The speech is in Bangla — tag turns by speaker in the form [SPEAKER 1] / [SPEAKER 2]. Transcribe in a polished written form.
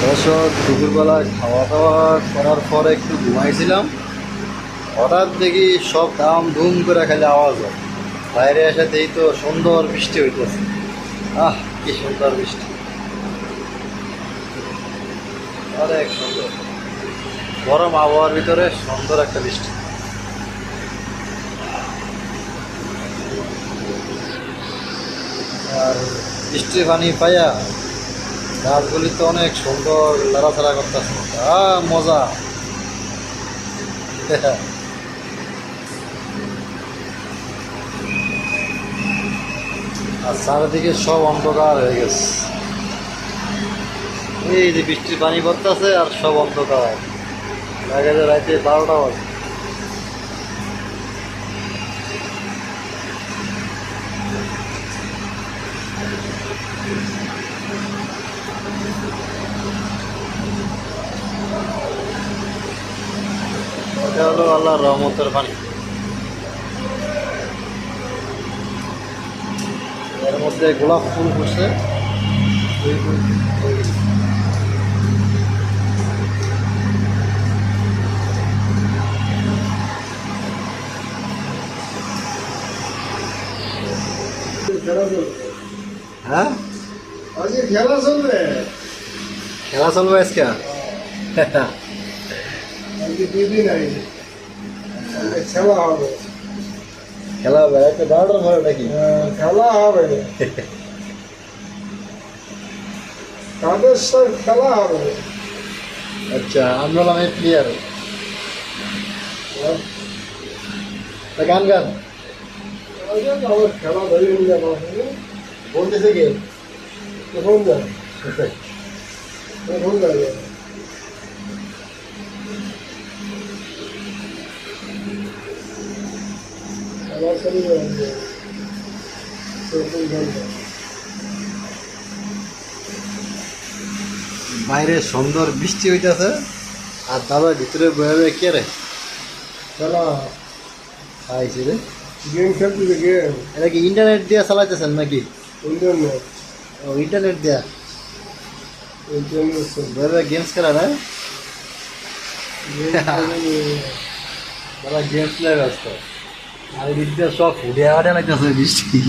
[SPEAKER 1] দর্শক, দুপুরবেলায় খাওয়া দাওয়া করার পরে একটু ঘুমাইছিলাম। হঠাৎ দেখি সব দাম ধুম করে খালি আওয়াজ হয়। বাইরে এসে দেখি তো সুন্দর বৃষ্টি হইতেছে। আহ, কি সুন্দর বৃষ্টি, অনেক সুন্দর। গরম আবহাওয়ার ভিতরে সুন্দর একটা বৃষ্টি। আর বৃষ্টির পানি পাইয়া গাছগুলি তো অনেক সুন্দর লড়াচড়া করতেছে। মজা। আর চারিদিকে সব অন্ধকার হয়ে গেছে। এই যে বৃষ্টির পানি পড়তেছে আর সব অন্ধকার, লাগে যে রাতে 12টা বাজে। এটা হলো আল্লাহর রহমতের পানি। এর মধ্যে গোলাপ ফুল ফুটছে। হ্যাঁ,
[SPEAKER 2] আজকে খেলা চলবে।
[SPEAKER 1] খেলা চলবে আজকে।
[SPEAKER 2] আজকে 2 দিন আগে খেলা হবে।
[SPEAKER 1] খেলা হবে একটা 12টার পরে নাকি?
[SPEAKER 2] খেলা হবে, তাদের সাথে খেলা হবে।
[SPEAKER 1] আচ্ছা, আমরা আমি প্লেয়ার। গান গান
[SPEAKER 2] আমার খেলা ধরে নিয়ে যাবো।
[SPEAKER 1] বলতেছে কে?
[SPEAKER 2] কখন যায়, কখন যাবে? খেলা চলবে।
[SPEAKER 1] বাইরে সুন্দর বৃষ্টি হইতেছে আর দাদা ভিতরে বয়ে বয়ে কে রে
[SPEAKER 2] খেলা
[SPEAKER 1] খাইছি রে।
[SPEAKER 2] গেম খেলতেছে, গেম
[SPEAKER 1] এটা কি ইন্টারনেট দিয়ে চালাইতেছেন নাকি?
[SPEAKER 2] ইন্টারনেট
[SPEAKER 1] ও, ইন্টারনেট দিয়া
[SPEAKER 2] ইন্টারনেট
[SPEAKER 1] বয়ে বয়ে গেমস খেলা না? দাদা গেমস খেলে ব্যস্ত। আর এদিক দিয়ে সব ফুটে আটে লাগতেছে বৃষ্টি।